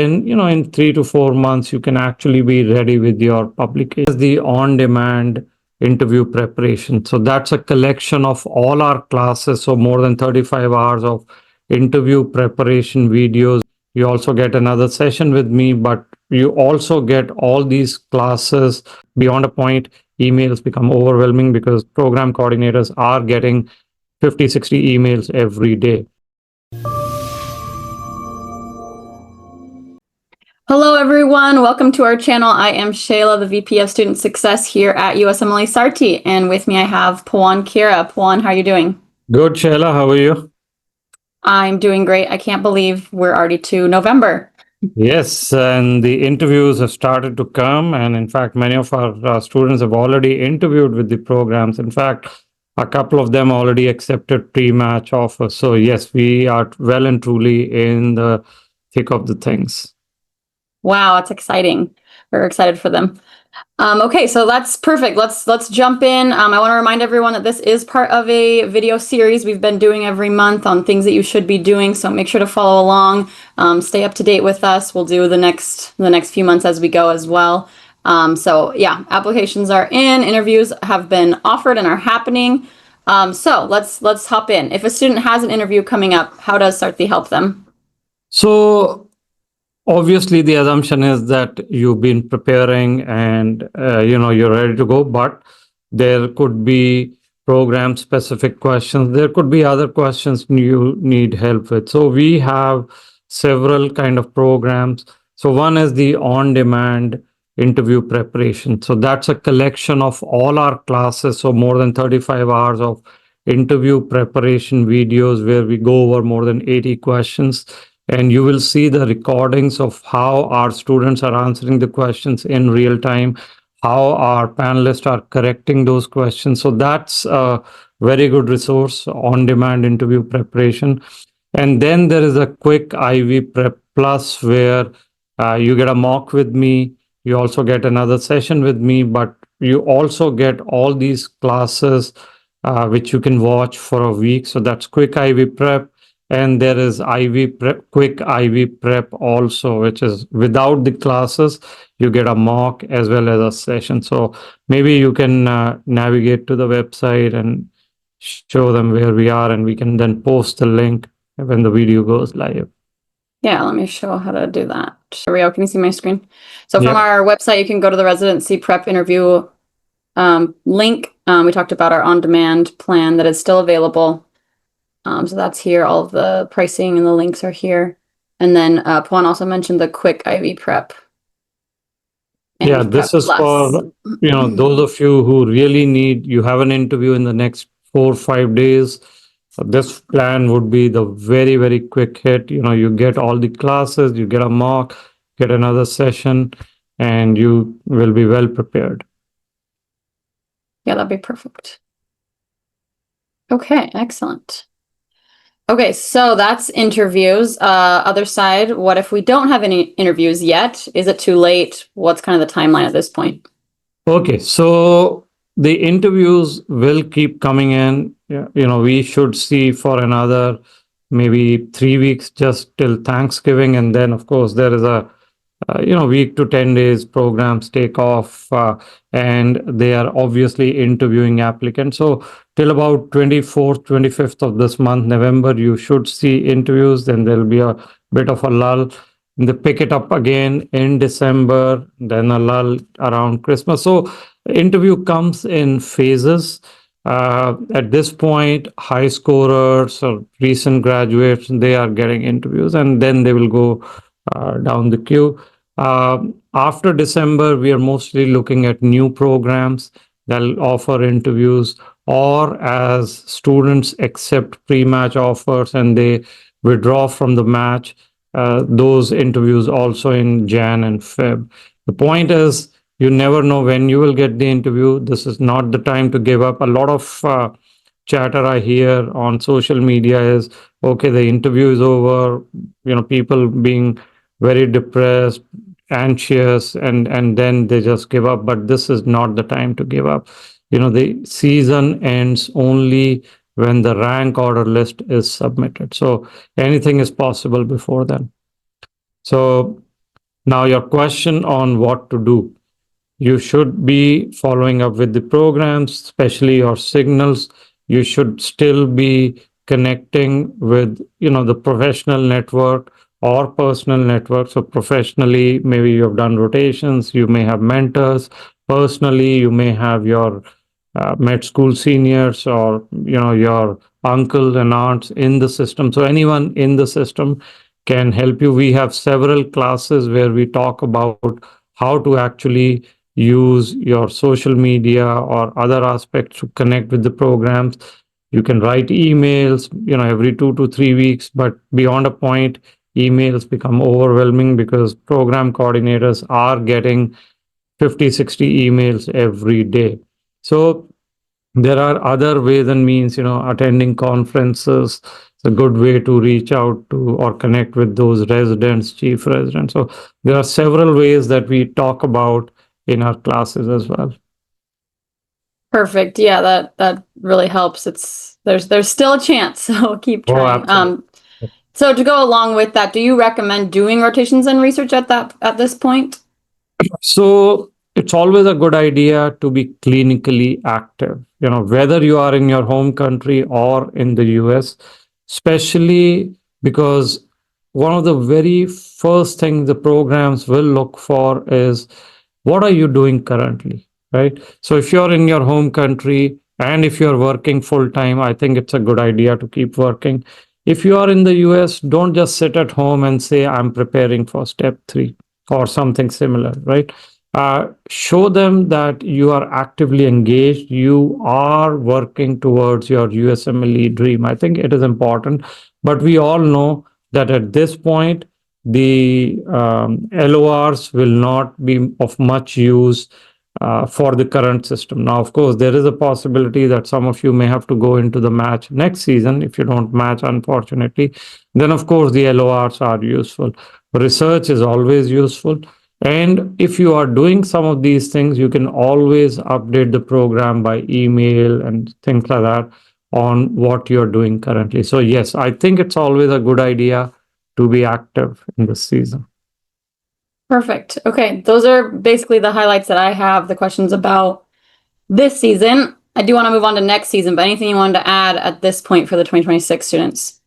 in 3 to 4 months, you can actually be ready with your publication. The on-demand interview preparation. So that's a collection of all our classes. So more than 35 hours of interview preparation videos. You also get another session with me, but you also get all these classes. Beyond a point, emails become overwhelming because program coordinators are getting 50, 60 emails every day. Hello, everyone. Welcome to our channel. I am Shayla, the VP of Student Success here at USMLE Sarthi. And with me, I have Pawan Kira. Pawan, how are you doing? Good, Shayla. How are you? I'm doing great. I can't believe we're already to November. Yes, and the interviews have started to come. And in fact, many of our students have already interviewed with the programs. In fact, a couple of them already accepted pre-match offers. So yes, we are well and truly in the thick of the things. Wow, that's exciting. We're excited for them. Okay, so that's perfect. Let's jump in. I want to remind everyone that this is part of a video series we've been doing every month on things that you should be doing. So make sure to follow along. Stay up to date with us. We'll do the next few months as we go as well. So yeah, applications are in, interviews have been offered and are happening. So let's hop in. If a student has an interview coming up, how does Sarthi help them? So obviously, the assumption is that you've been preparing and you're ready to go, but there could be program-specific questions. There could be other questions you need help with. So we have several kind of programs. So one is the on-demand interview preparation. So that's a collection of all our classes. So more than 35 hours of interview preparation videos where we go over more than 80 questions. And you will see the recordings of how our students are answering the questions in real time, how our panelists are correcting those questions. So that's a very good resource, on-demand interview preparation. And then there is a quick IV Prep Plus where you get a mock with me. You also get another session with me, but you also get all these classes which you can watch for a week. So that's quick IV Prep. And there is IV prep, quick IV prep also, which is without the classes, you get a mock as well as a session. So maybe you can navigate to the website and show them where we are, and we can then post the link when the video goes live. Yeah, let me show how to do that. Here we go. Can you see my screen? So from our website, you can go to the residency prep interview link. We talked about our on-demand plan that is still available. So that's here. All of the pricing and the links are here. And then Pawan also mentioned the quick IV prep. Yeah, this is for those of you who really need, you have an interview in the next 4 or 5 days. This plan would be the very, very quick hit. You get all the classes, you get a mock, get another session, and you will be well prepared. Yeah, that'd be perfect. Okay, excellent. Okay, so that's interviews. Other side, what if we don't have any interviews yet? Is it too late? What's kind of the timeline at this point? Okay, so the interviews will keep coming in. We should see for another maybe 3 weeks just till Thanksgiving. And then, of course, there is a week to 10 days programs take off, and they are obviously interviewing applicants. So till about 24th, 25th of this month, November, you should see interviews. Then there'll be a bit of a lull. They pick it up again in December, then a lull around Christmas. So interview comes in phases. At this point, high scorers or recent graduates, they are getting interviews, and then they will go down the queue. After December, we are mostly looking at new programs that'll offer interviews, or as students accept pre-match offers and they withdraw from the match, those interviews also in Jan and Feb. The point is, you never know when you will get the interview. This is not the time to give up. A lot of chatter I hear on social media is, okay, the interview is over, people being very depressed, anxious, and then they just give up. But this is not the time to give up. The season ends only when the rank order list is submitted. So anything is possible before then. So Now, your question on what to do. You should be following up with the programs, especially your signals. You should still be connecting with, the professional network or personal network. So professionally, maybe you've done rotations, you may have mentors. Personally, you may have your med school seniors or, your uncles and aunts in the system. So anyone in the system can help you. We have several classes where we talk about how to actually use your social media or other aspects to connect with the programs. You can write emails, every 2 to 3 weeks, but beyond a point, emails become overwhelming because program coordinators are getting 50, 60 emails every day. So there are other ways and means, attending conferences. It's a good way to reach out to or connect with those residents, chief residents. So there are several ways that we talk about in our classes as well. Perfect. Yeah, that really helps. There's still a chance, so keep Oh, trying. absolutely. So to go along with that, do you recommend doing rotations and research at this point? So it's always a good idea to be clinically active, whether you are in your home country or in the US, especially because one of the very first things the programs will look for is what are you doing currently, right? So if you're in your home country and if you're working full time, I think it's a good idea to keep working. If you are in the US, don't just sit at home and say, I'm preparing for step 3 or something similar, right? Show them that you are actively engaged. You are working towards your USMLE dream. I think it is important, but we all know that at this point, the LORs will not be of much use for the current system. Now, of course, there is a possibility that some of you may have to go into the match next season. If you don't match, unfortunately, then of course the LORs are useful. Research is always useful. And if you are doing some of these things, you can always update the program by email and things like that on what you're doing currently. So, yes, I think it's always a good idea to be active in this season. Perfect. Okay, those are basically the highlights that I have, the questions about this season. I do want to move on to next season, but anything you wanted to add at this point for the 2026 students?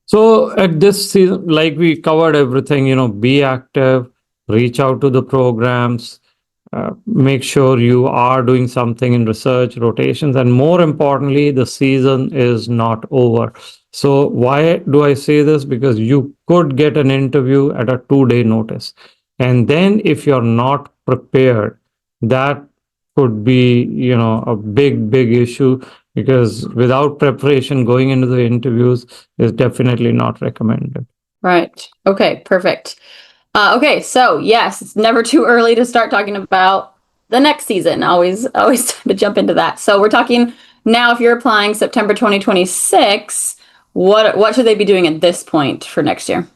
So at this season, like we covered everything, be active, reach out to the programs, make sure you are doing something in research, rotations, and more importantly, the season is not over. So why do I say this? Because you could get an interview at a 2 day notice. And then if you're not prepared, that could be, a big, big issue because without preparation, going into the interviews is definitely not recommended. Right. Okay, perfect. Okay, so yes, it's never too early to start talking about the next season. Always time to jump into that. So we're talking now, if you're applying September 2026, what should they be doing at this point for next year?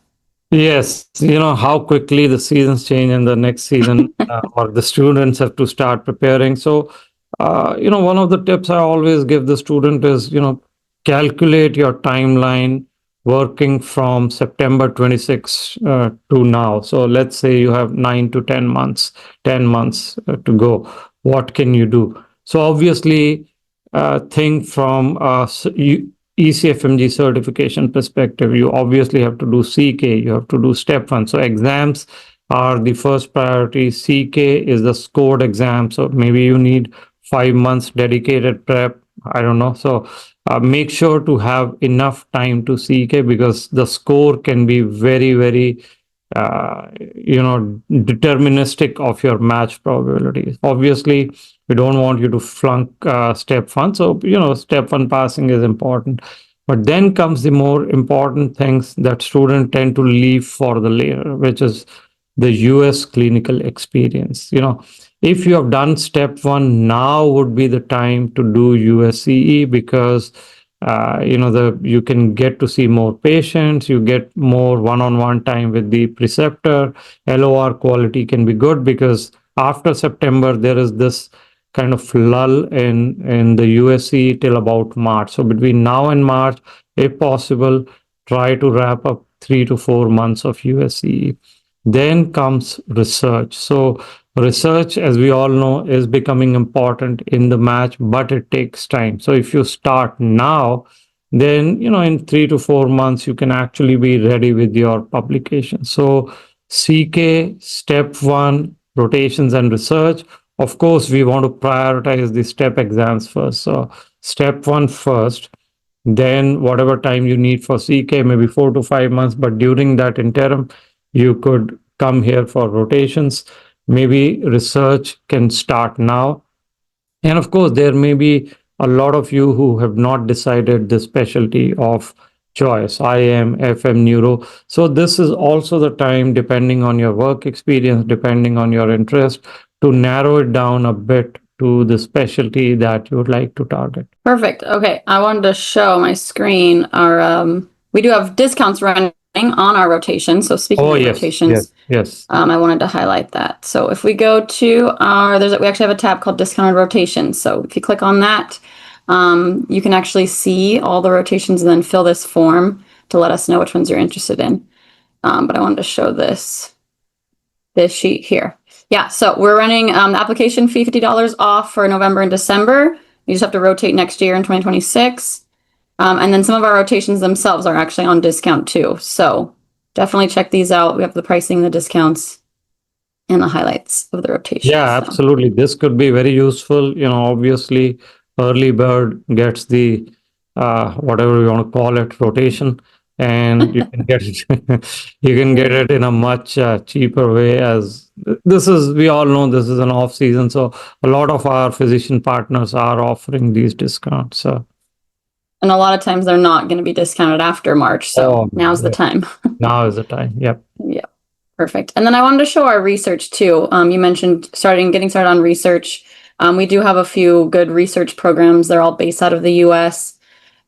Yes, how quickly the seasons change in the next season, or the students have to start preparing. So, one of the tips I always give the student is, calculate your timeline working from September 26 to now. So let's say you have 9 to 10 months, 10 months to go. What can you do? So obviously, think from ECFMG certification perspective, you obviously have to do CK, you have to do step 1. So exams are the first priority. CK is the scored exam. So maybe you need 5 months dedicated prep. I don't know. So make sure to have enough time to CK because the score can be very, very deterministic of your match probabilities. Obviously, we don't want you to flunk step 1. So, step 1 passing is important. But then comes the more important things that students tend to leave for the later, which is the US clinical experience. If you have done step 1, now would be the time to do USCE because you can get to see more patients, you get more one-on-one time with the preceptor. LOR quality can be good because after September there is this kind of lull in the USCE till about March. So between now and March, if possible, try to wrap up 3 to 4 months of USCE. Then comes research. So research, as we all know, is becoming important in the match, but it takes time. So if you start now, then in 3 to 4 months you can actually be ready with your publication. So CK step one, rotations and research. Of course, we want to prioritize the step exams first. So step one first, then whatever time you need for CK, maybe 4 to 5 months. But during that interim, you could come here for rotations. Maybe research can start now. And of course, there may be a lot of you who have not decided the specialty of choice, IM, FM, neuro. So this is also the time, depending on your work experience, depending on your interest, to narrow it down a bit to the specialty that you would like to target. Perfect. Okay, I wanted to show my screen. We do have discounts running on our rotations. So speaking of rotations, yes. I wanted to highlight that. So if we go to we actually have a tab called discounted rotations. So if you click on that, you can actually see all the rotations and then fill this form to let us know which ones you're interested in. But I wanted to show this sheet here. Yeah, so we're running the application fee $50 off for November and December. You just have to rotate next year in 2026. And then some of our rotations themselves are actually on discount too. So definitely check these out. We have the pricing, the discounts, and the highlights of the rotation. Yeah, absolutely. This could be very useful. Obviously, early bird gets the whatever you want to call it, rotation, and you can get it. You can get it in a much cheaper way. As we all know, this is an off season, so a lot of our physician partners are offering these discounts. So. And a lot of times they're not going to be discounted after March. So now's the time. Now is the time. Yep. Yep. Perfect. And then I wanted to show our research too. You mentioned getting started on research. We do have a few good research programs. They're all based out of the US,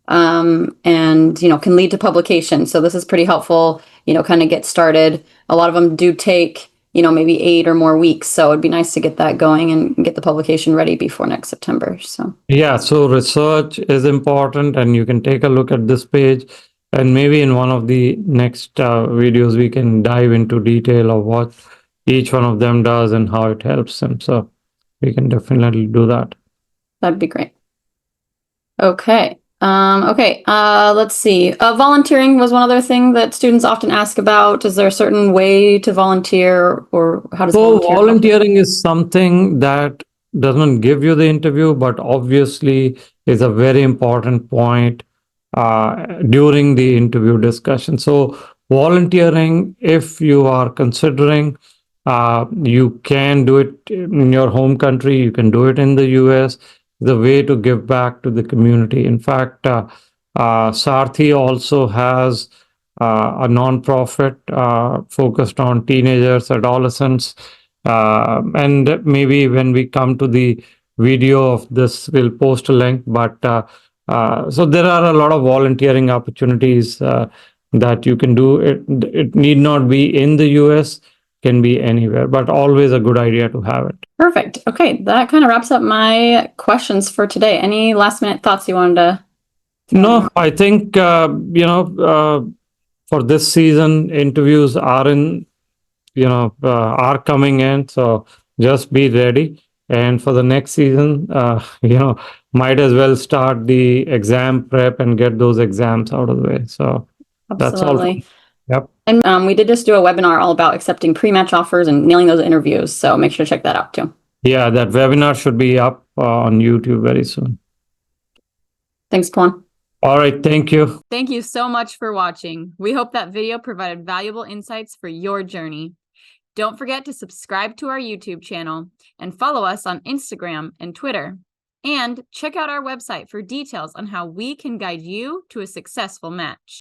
and can lead to publication. So this is pretty helpful, kind of get started. A lot of them do take, maybe 8 or more weeks. So it'd be nice to get that going and get the publication ready before next September. So yeah, so research is important, and you can take a look at this page. And maybe in one of the next videos, we can dive into detail of what each one of them does and how it helps them. So we can definitely do that. That'd be great. Okay. Let's see. Volunteering was one other thing that students often ask about. Is there a certain way to volunteer, or how does volunteering is something that doesn't give you the interview, but obviously is a very important point during the interview discussion. So volunteering, if you are considering, you can do it in your home country, you can do it in the US, the way to give back to the community. In fact, Sarthi also has a nonprofit focused on teenagers, adolescents, and maybe when we come to the video of this, we'll post a link. But so there are a lot of volunteering opportunities that you can do. It need not be in the US, can be anywhere, but always a good idea to have it. Perfect. Okay, that kind of wraps up my questions for today. Any last minute thoughts you wanted to? No, I think for this season, interviews are coming in, so just be ready. And for the next season, might as well start the exam prep and get those exams out of the way. So that's all. Yep. And we did just do a webinar all about accepting pre-match offers and nailing those interviews. So make sure to check that out too. Yeah, that webinar should be up on YouTube very soon. Thanks, Pawan. All right, thank you. Thank you so much for watching. We hope that video provided valuable insights for your journey. Don't forget to subscribe to our YouTube channel and follow us on Instagram and Twitter. And check out our website for details on how we can guide you to a successful match.